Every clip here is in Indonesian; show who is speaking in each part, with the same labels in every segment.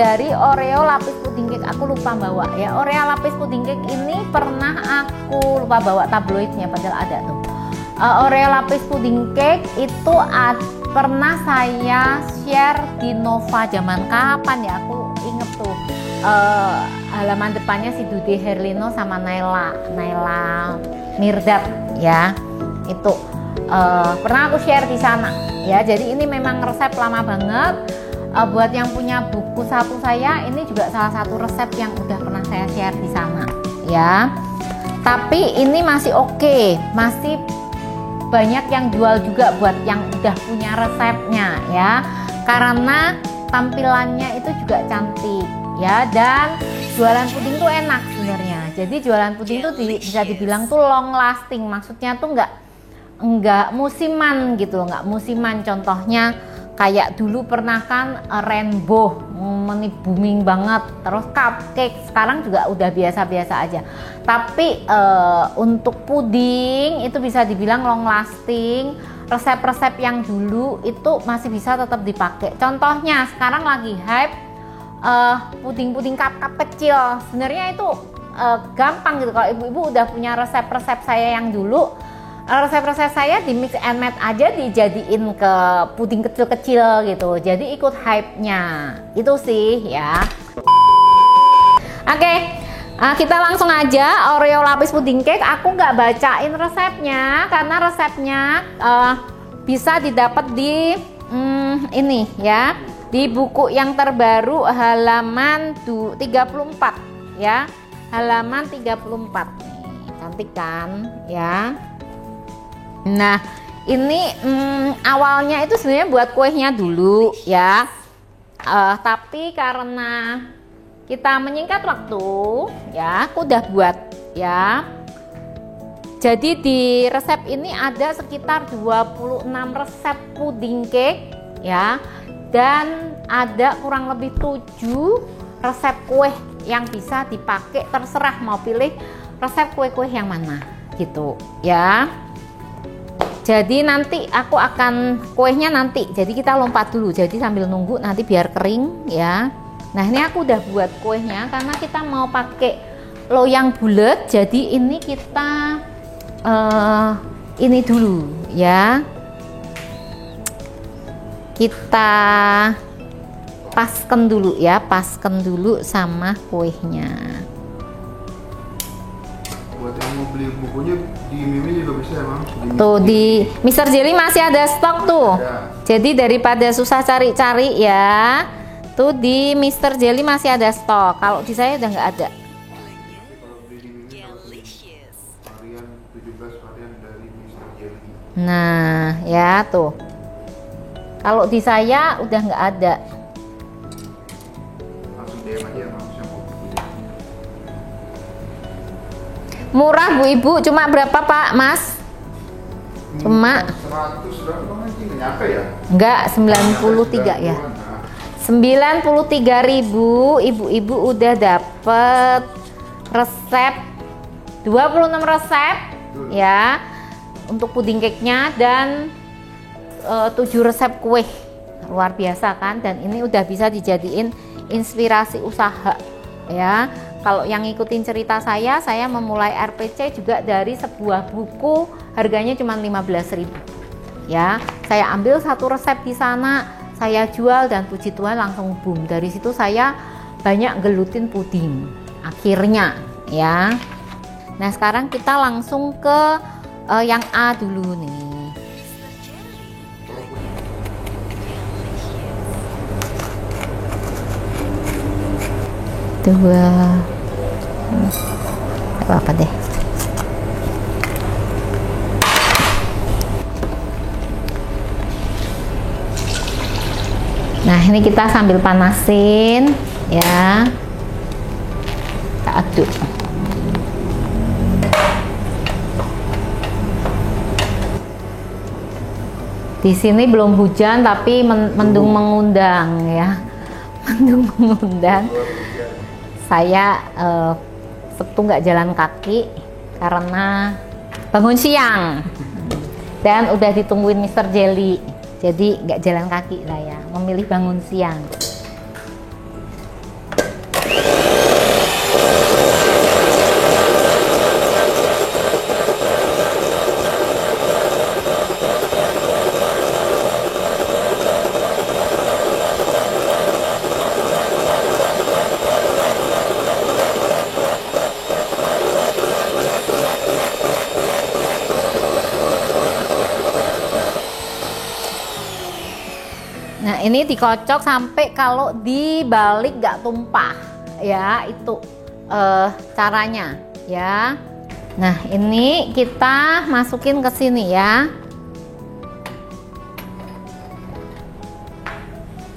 Speaker 1: dari Oreo lapis pudding cake. Aku lupa bawa ya. Oreo lapis pudding cake ini pernah aku lupa bawa tabloidnya, padahal ada tuh. Oreo lapis pudding cake itu pernah saya share di Nova zaman kapan ya, aku inget tuh. Halaman depannya si Dude Herlino sama Naila Mirdad ya. Itu pernah aku share di sana ya. Jadi ini memang resep lama banget. Buat yang punya buku sapu saya, ini juga salah satu resep yang udah pernah saya share di sana ya. Tapi ini masih oke, masih banyak yang jual juga buat yang udah punya resepnya ya, karena tampilannya itu juga cantik ya, dan jualan puding tuh enak sebenarnya. Jadi jualan puding tuh bisa dibilang tuh long lasting, maksudnya tuh nggak musiman gitu, nggak musiman. Contohnya kayak dulu pernah kan rainbow booming banget, terus cupcake, sekarang juga udah biasa-biasa aja. Tapi untuk puding itu bisa dibilang long lasting. Resep-resep yang dulu itu masih bisa tetap dipakai. Contohnya sekarang lagi hype puding-puding cup-cup kecil. Sebenarnya itu gampang gitu, kalau ibu-ibu udah punya resep-resep saya yang dulu. Resep-resep saya di mix and match aja, dijadiin ke puding kecil-kecil gitu. Jadi ikut hype-nya. Itu sih ya. Oke, kita langsung aja Oreo lapis pudding cake. Aku nggak bacain resepnya karena resepnya bisa didapat di ini ya, di buku yang terbaru halaman 34 ya. Halaman 34. Nih, cantik kan ya. Nah, ini awalnya itu sebenarnya buat kuenya dulu ya. Tapi karena kita menyingkat waktu ya, aku udah buat ya. Jadi di resep ini ada sekitar 26 resep pudding cake ya, dan ada kurang lebih 7 resep kue yang bisa dipakai. Terserah mau pilih resep kue-kue yang mana gitu ya. Jadi nanti aku akan kuenya nanti, jadi kita lompat dulu, jadi sambil nunggu nanti biar kering ya. Nah ini aku udah buat kuenya karena kita mau pakai loyang bulat. Jadi ini kita ini dulu ya, kita pasken dulu ya, pasken dulu sama kuenya.
Speaker 2: Buat yang mau beli bukunya di Mimi juga bisa ya, Mam?
Speaker 1: Tuh di Mr. Jelly masih ada stok tuh.
Speaker 2: Ya.
Speaker 1: Jadi daripada susah cari-cari ya, tuh di Mr. Jelly masih ada stok. Kalau di saya udah nggak ada.
Speaker 2: Kalau beli di Mimi varian 17 varian dari Mr. Jelly.
Speaker 1: Nah ya tuh. Kalau di saya udah nggak ada.
Speaker 2: Langsung DM aja ya, Mam.
Speaker 1: Murah Bu Ibu, cuma berapa Pak Mas? Cuma
Speaker 2: 100 berapa kan, nggak nyampe ya?
Speaker 1: enggak, 93 ya. 93.000 ibu-ibu udah dapet resep 26 resep ya untuk puding cake-nya, dan 7 resep kue. Luar biasa kan, dan ini udah bisa dijadiin inspirasi usaha ya. Kalau yang ngikutin cerita saya memulai RPC juga dari sebuah buku, harganya cuma 15.000 ya. Saya ambil satu resep di sana, saya jual, dan puji Tuhan langsung boom. Dari situ saya banyak gelutin puding akhirnya ya. Nah sekarang kita langsung ke yang A dulu nih. Dua, apa deh. Nah ini kita sambil panasin ya, kita aduk. Di sini belum hujan tapi mendung mengundang ya, mendung mengundang. Saya Sabtu nggak jalan kaki karena bangun siang dan udah ditungguin Mr. Jelly, jadi nggak jalan kaki lah ya, memilih bangun siang. ini dikocok sampai kalau dibalik nggak tumpah ya, itu caranya ya. Nah, ini kita masukin ke sini ya.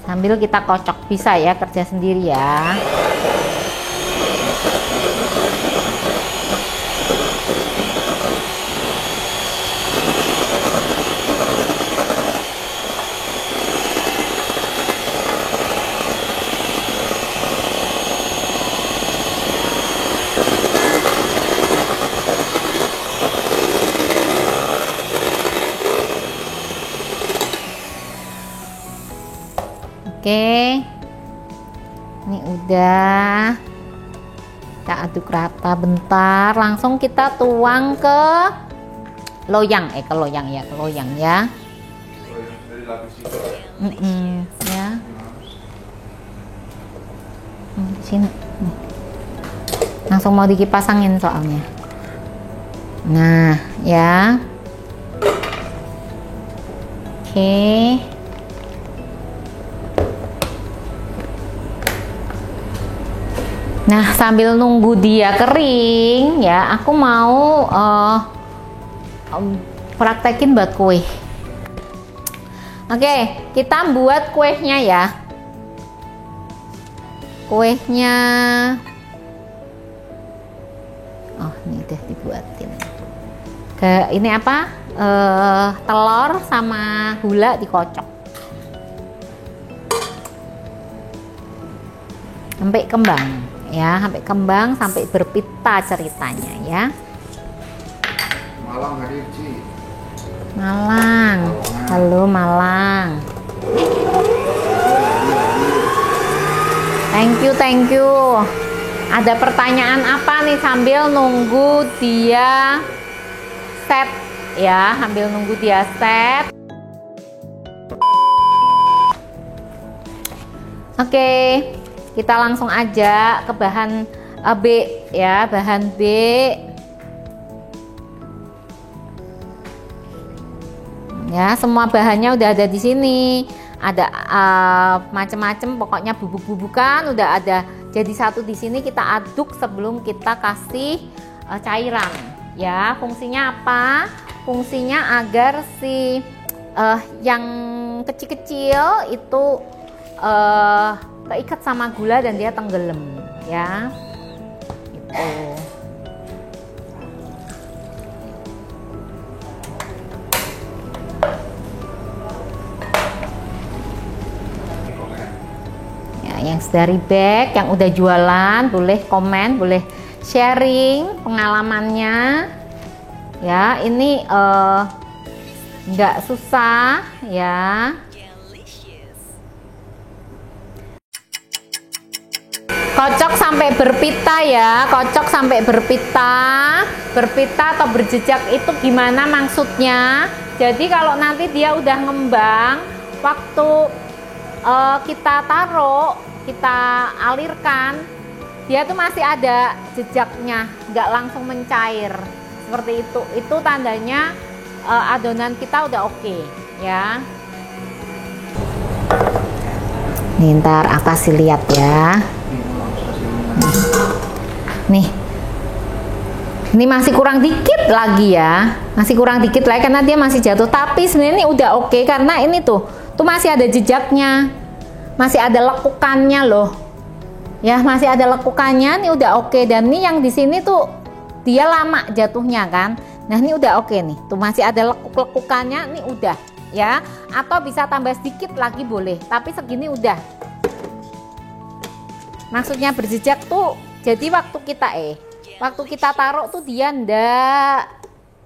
Speaker 1: Sambil kita kocok, bisa ya kerja sendiri ya. Oke, ini udah kita aduk rata bentar, langsung kita tuang ke loyang, ke loyang ya,
Speaker 2: Oh, yang dari lapis itu.
Speaker 1: ya. Sini, nih. Langsung mau dikipas angin soalnya. Nah, ya. Oke. Nah, sambil nunggu dia kering ya, aku mau praktekin buat kue. Oke, kita buat kuenya ya. Kuenya, oh ini udah dibuatin. Ini apa? Telur sama gula dikocok sampai kembang. Ya, sampai kembang, sampai berpita ceritanya ya.
Speaker 2: Malang hadir, Ci.
Speaker 1: Malang. Halo Malang. Thank you. Ada pertanyaan apa nih sambil nunggu dia set ya, sambil nunggu dia set. Oke. Kita langsung aja ke bahan B ya, bahan B. Ya, semua bahannya udah ada di sini. Ada macem-macem, pokoknya bubuk-bubukan udah ada. Jadi satu di sini kita aduk sebelum kita kasih cairan. Ya, fungsinya apa? Fungsinya agar si yang kecil-kecil itu keikat sama gula dan dia tenggelam ya, gitu. Ya, yang dari bag yang udah jualan boleh komen, boleh sharing pengalamannya ya. Ini nggak susah ya. Kocok sampai berpita ya, kocok sampai berpita. Berpita atau berjejak itu gimana maksudnya? Jadi kalau nanti dia udah ngembang, waktu kita taruh, kita alirkan, dia tuh masih ada jejaknya, nggak langsung mencair. Seperti itu. Itu tandanya adonan kita udah oke ya. Nih, ntar aku kasih lihat ya. Nih, ini masih kurang dikit lagi ya, masih kurang dikit lagi karena dia masih jatuh. Tapi sebenarnya ini udah oke karena ini tuh masih ada jejaknya, masih ada lekukannya loh, ya masih ada lekukannya. Ini udah oke. Dan nih yang di sini tuh dia lama jatuhnya kan. Nah ini udah oke nih, tuh masih ada lekuk-lekukannya. Ini udah ya, atau bisa tambah sedikit lagi boleh, tapi segini udah. Maksudnya berjejak tuh jadi waktu kita taruh tuh dia ndak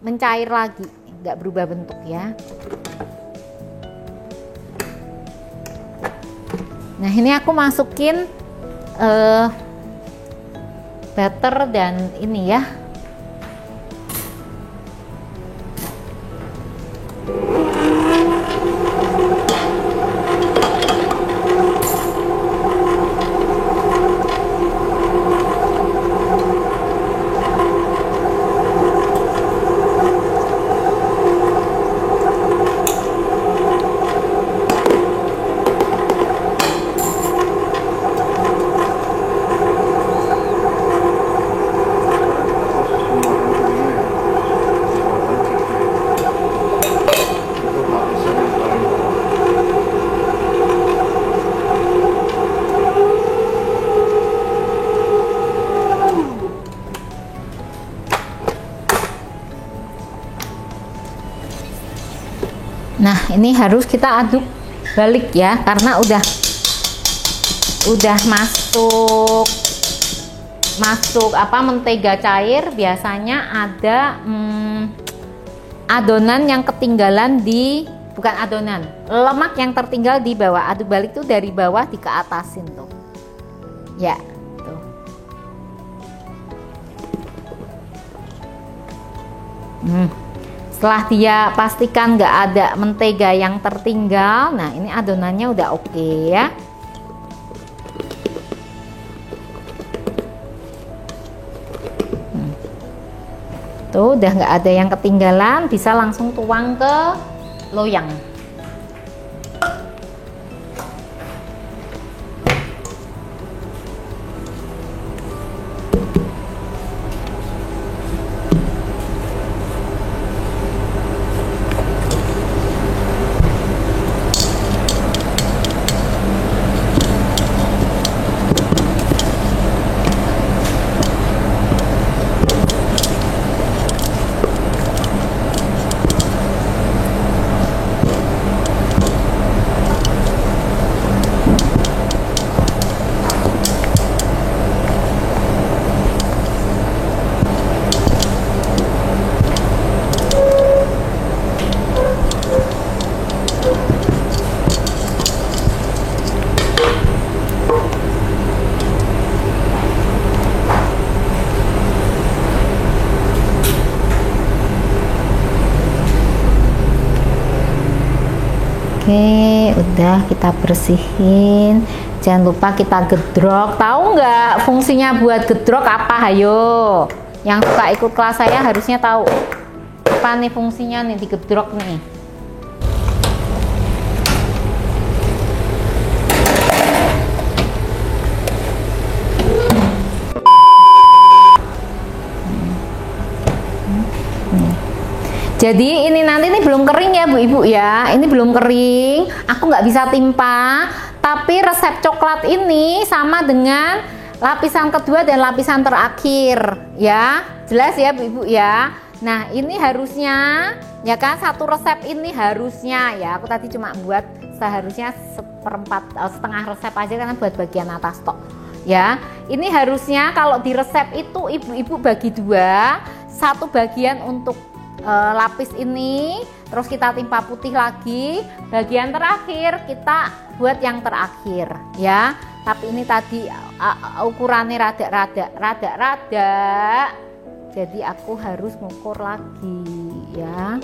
Speaker 1: mencair lagi, nggak berubah bentuk ya. Nah ini aku masukin butter dan ini ya. ini harus kita aduk balik ya, karena udah masuk apa, mentega cair. Biasanya ada adonan yang ketinggalan bukan adonan, lemak yang tertinggal di bawah. Aduk balik tuh dari bawah di ke atasin tuh ya tuh. Setelah dia pastikan nggak ada mentega yang tertinggal, nah ini adonannya udah oke ya. Tuh udah nggak ada yang ketinggalan, bisa langsung tuang ke loyang. Oke, udah kita bersihin. Jangan lupa kita gedrok. Tahu nggak fungsinya buat gedrok apa? Hayo, yang suka ikut kelas saya harusnya tahu apa nih fungsinya nih digedrok nih. Jadi ini nanti ini belum kering ya Bu Ibu ya, ini belum kering, aku nggak bisa timpa. Tapi resep coklat ini sama dengan lapisan kedua dan lapisan terakhir ya, jelas ya Bu Ibu ya. Nah ini harusnya ya kan, satu resep ini harusnya ya, aku tadi cuma buat seharusnya setengah resep aja karena buat bagian atas tok ya. Ini harusnya kalau di resep itu ibu-ibu bagi dua, satu bagian untuk lapis ini, terus kita timpa putih lagi, bagian terakhir kita buat yang terakhir ya. Tapi ini tadi ukurannya rada, jadi aku harus ngukur lagi ya.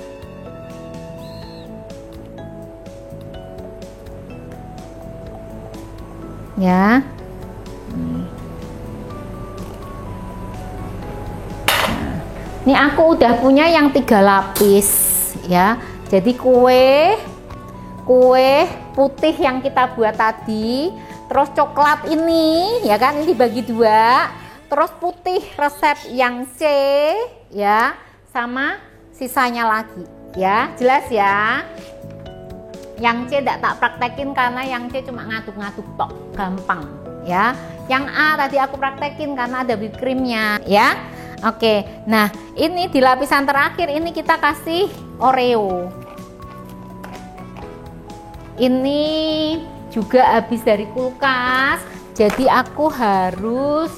Speaker 1: Ya. Ini aku udah punya yang 3 lapis ya. Jadi kue putih yang kita buat tadi, terus coklat ini ya kan, ini dibagi 2, terus putih resep yang C ya, sama sisanya lagi ya, jelas ya. Yang C tidak tak praktekin karena yang C cuma ngaduk-ngaduk tok, gampang ya. Yang A tadi aku praktekin karena ada whipped creamnya ya. Oke, nah ini di lapisan terakhir ini kita kasih Oreo. Ini juga habis dari kulkas, jadi aku harus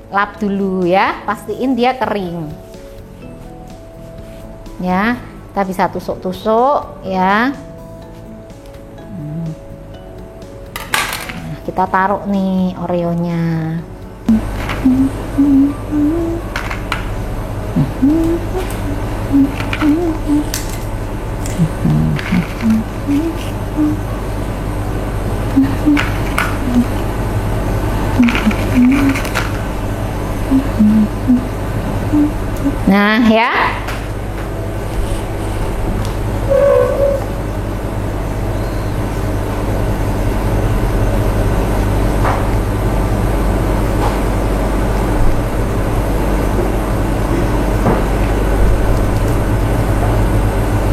Speaker 1: lap dulu ya, pastiin dia kering. Ya, kita bisa tusuk-tusuk ya. Nah, kita taruh nih Oreonya. Nah ya,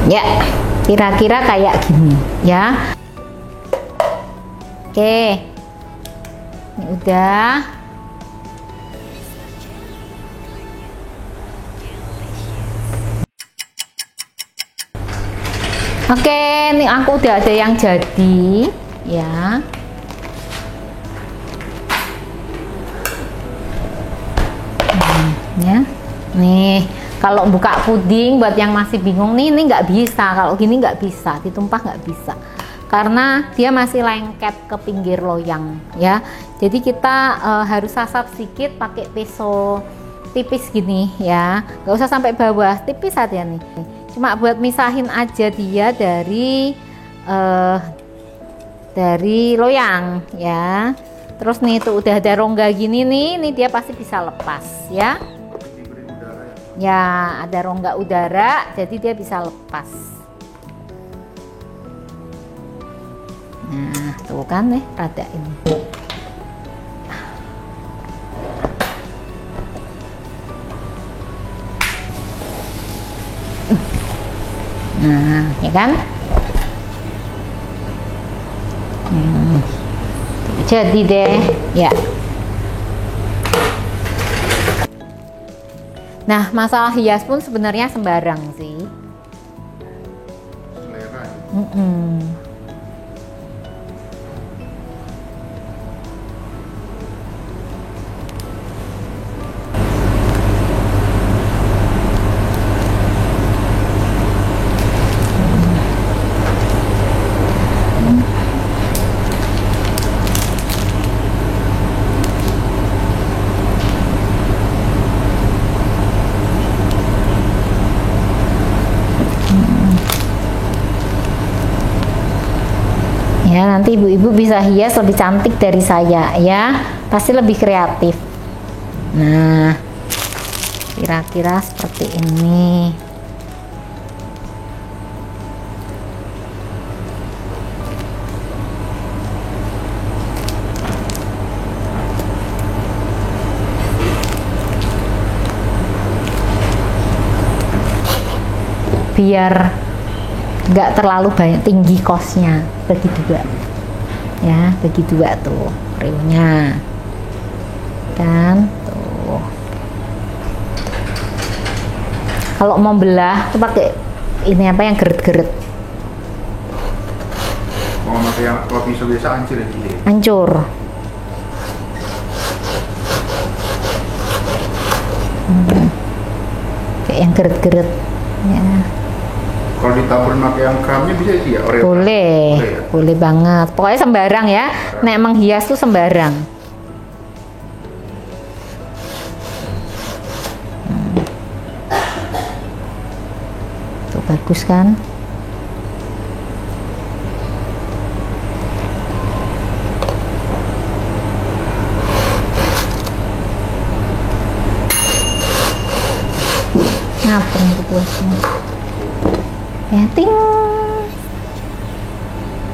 Speaker 1: ya kira-kira kayak gini ya. Oke, ini udah. Oke, ini aku udah ada yang jadi ya. Ya. Nih, kalau buka puding buat yang masih bingung nih, ini nggak bisa. Kalau gini nggak bisa, ditumpah nggak bisa. Karena dia masih lengket ke pinggir loyang ya. Jadi kita harus sasap sedikit pakai pisau tipis gini ya. Nggak usah sampai bawah, tipis aja nih. Cuma buat misahin aja dia dari loyang ya. Terus nih tuh udah ada rongga gini nih, ini dia pasti bisa lepas ya.
Speaker 2: Diberi udara ya.
Speaker 1: Ya, ada rongga udara, jadi dia bisa lepas. Nah, tuh kan nih, rada ini. Nah, ya kan? Jadi deh, ya. Nah, masalah hias pun sebenarnya sembarang sih.
Speaker 2: Selera ya.
Speaker 1: Ya, nanti ibu-ibu bisa hias lebih cantik dari saya ya. Pasti lebih kreatif. Nah, kira-kira seperti ini. Biar nggak terlalu banyak tinggi kosnya, bagi dua ya, bagi dua tuh riunya kan tuh. Kalau mau belah tuh pakai ini apa yang geret-geret,
Speaker 2: Mau pakai yang kalau pisau biasa hancur ya dia.
Speaker 1: hancur. Kayak yang geret-geret ya.
Speaker 2: Kalau ditaburin pakai yang keramnya bisa sih ya, Oreo.
Speaker 1: Boleh,
Speaker 2: Boleh ya?
Speaker 1: boleh banget. Pokoknya sembarang ya. Nek emang hias tuh sembarang. Tuh bagus kan? Ngapain tuh kuasnya? Ya, ting.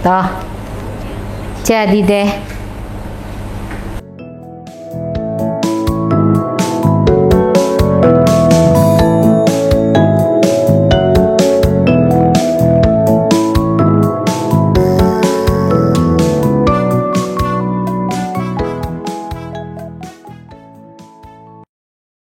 Speaker 1: Toh, jadi deh.